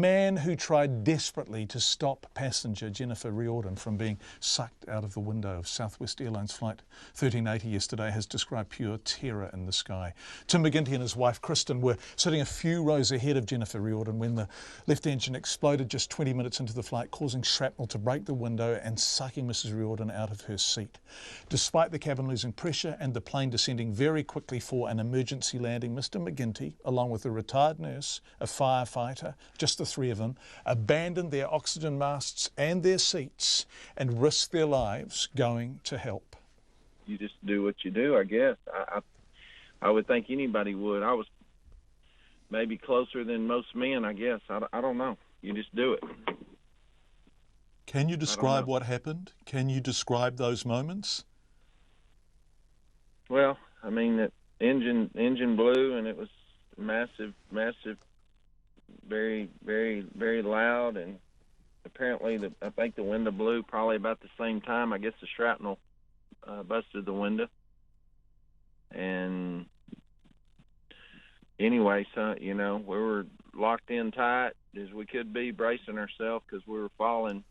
man who tried desperately to stop passenger Jennifer Riordan from being sucked out of the window of Southwest Airlines Flight 1380 yesterday has described pure terror in the sky. Tim McGinty and his wife Kristen were sitting a few rows ahead of Jennifer Riordan when the left engine exploded just 20 minutes into the flight, causing shrapnel to break the window and sucking Mrs. Riordan out of her seat. Despite the cabin losing pressure and the plane descending very quickly for an emergency landing, Mr. McGinty, along with a retired nurse, a firefighter, just the three of them, abandoned their oxygen masks and their seats and risked their lives going to help. You just do what you do, I guess. I would think anybody would. I was maybe closer than most men, I guess. I don't know. You just do it. Can you describe what happened? Can you describe those moments? Well, I mean, the engine blew, and it was massive, very, very, very loud, and apparently I think the window blew probably about the same time. I guess the shrapnel busted the window. And anyway, so, we were locked in tight as we could be, bracing ourselves because we were falling.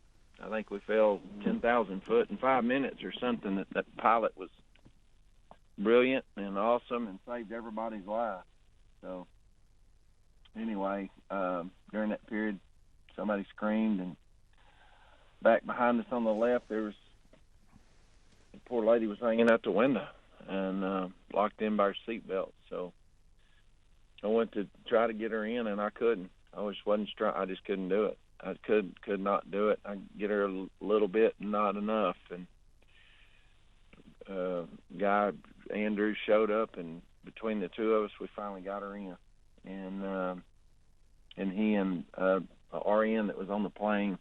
I think we fell 10,000 foot in 5 minutes or something. That pilot was brilliant and awesome and saved everybody's life. So anyway, during that period, somebody screamed, and back behind us on the left, the poor lady was hanging out the window and locked in by her seatbelt. So I went to try to get her in, and I couldn't. I just couldn't do it. I could not do it. I get her a little bit, not enough. And guy Andrew showed up, and between the two of us, we finally got her in. And he and a RN that was on the plane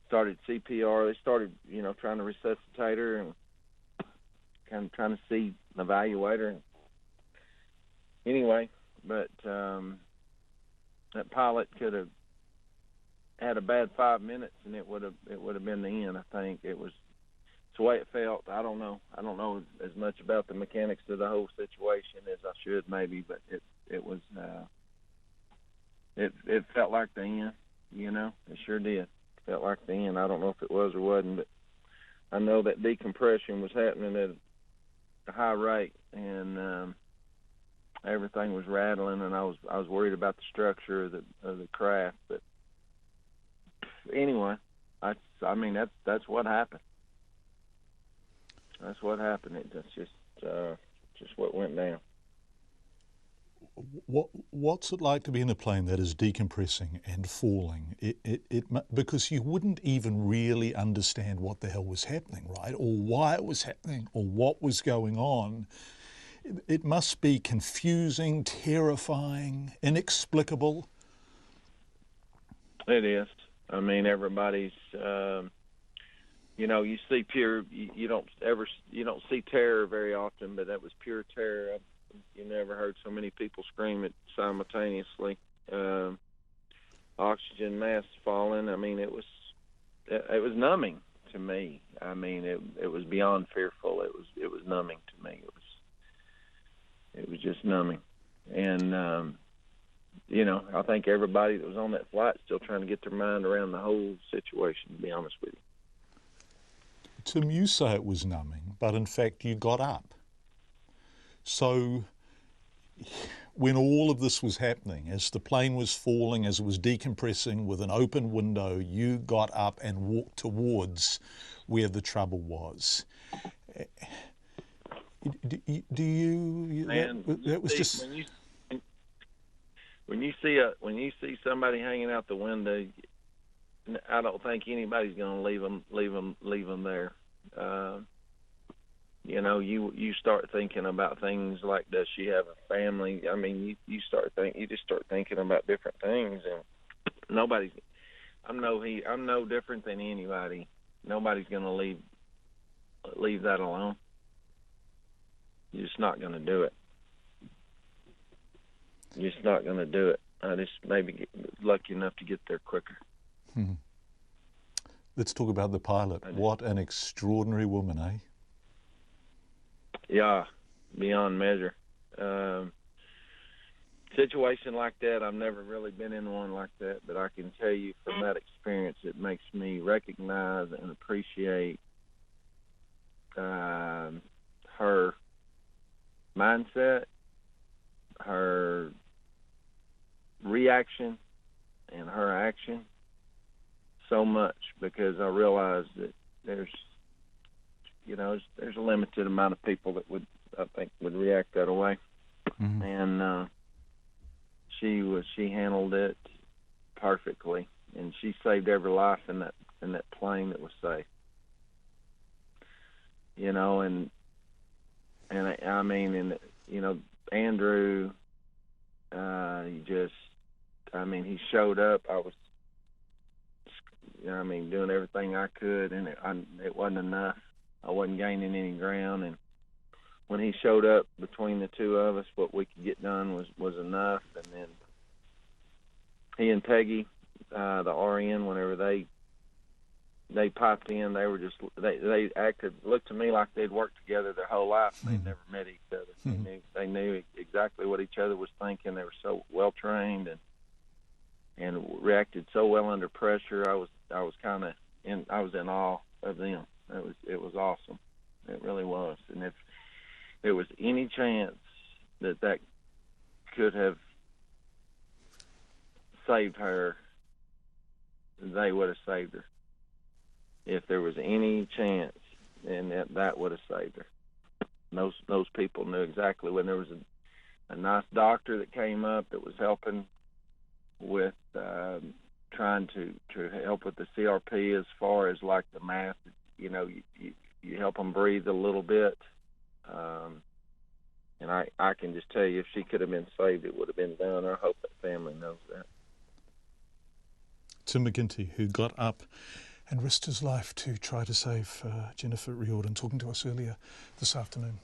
started CPR. They started, trying to resuscitate her and kind of trying to evaluate her. Anyway, but that pilot could have had a bad 5 minutes, and it would have been the end. I think it's the way it felt. I don't know as much about the mechanics of the whole situation as I should maybe, but it was it felt like the end. It sure did. It felt like the end. I don't know if it was or wasn't, but I know that decompression was happening at a high rate, and everything was rattling, and I was worried about the structure of the craft. But anyway, that's what happened. That's what happened. That's just what went down. What's it like to be in a plane that is decompressing and falling? Because you wouldn't even really understand what the hell was happening, right? Or why it was happening, or what was going on. It must be confusing, terrifying, inexplicable. It is. I mean, everybody's. You see you don't see terror very often, but that was pure terror. You never heard so many people scream it simultaneously. Oxygen masks falling. I mean, it was numbing to me. I mean, it was beyond fearful. It was numbing to me. It was just numbing. And I think everybody that was on that flight is still trying to get their mind around the whole situation, to be honest with you. Tim, you say it was numbing, but in fact you got up. So when all of this was happening, as the plane was falling, as it was decompressing with an open window, you got up and walked towards where the trouble was. Do you? That was just. When you see somebody hanging out the window, I don't think anybody's going to leave them there. You start thinking about things like, does she have a family? I mean, you just start thinking about different things, and I'm no different than anybody. Nobody's going to leave that alone. You're just not going to do it. You're just not going to do it. I just maybe get lucky enough to get there quicker. Let's talk about the pilot. What an extraordinary woman, eh? Yeah, beyond measure. situation like that, I've never really been in one like that, but I can tell you from that experience, it makes me recognize and appreciate her mindset, her reaction, and her action so much, because I realize that there's a limited amount of people that would react that way. Mm-hmm. And she handled it perfectly, and she saved every life in that plane that was safe. Andrew, he showed up. I was, doing everything I could, and it wasn't enough. I wasn't gaining any ground, and when he showed up, between the two of us, what we could get done was enough. And then he and Peggy, the RN, whenever they piped in, they looked to me like they'd worked together their whole life. They'd never met each other. Mm-hmm. They knew exactly what each other was thinking. They were so well trained and reacted so well under pressure. I was in awe of them. It was awesome. It really was. And if there was any chance that could have saved her, they would have saved her. If there was any chance, then that would have saved her. Those people knew exactly. When there was a nice doctor that came up that was helping with trying to help with the CRP, as far as like the mask, you help them breathe a little bit. And I can just tell you, if she could have been saved, it would have been done. I hope that family knows that. Tim McGinty, who got up and risked his life to try to save Jennifer Riordan, talking to us earlier this afternoon.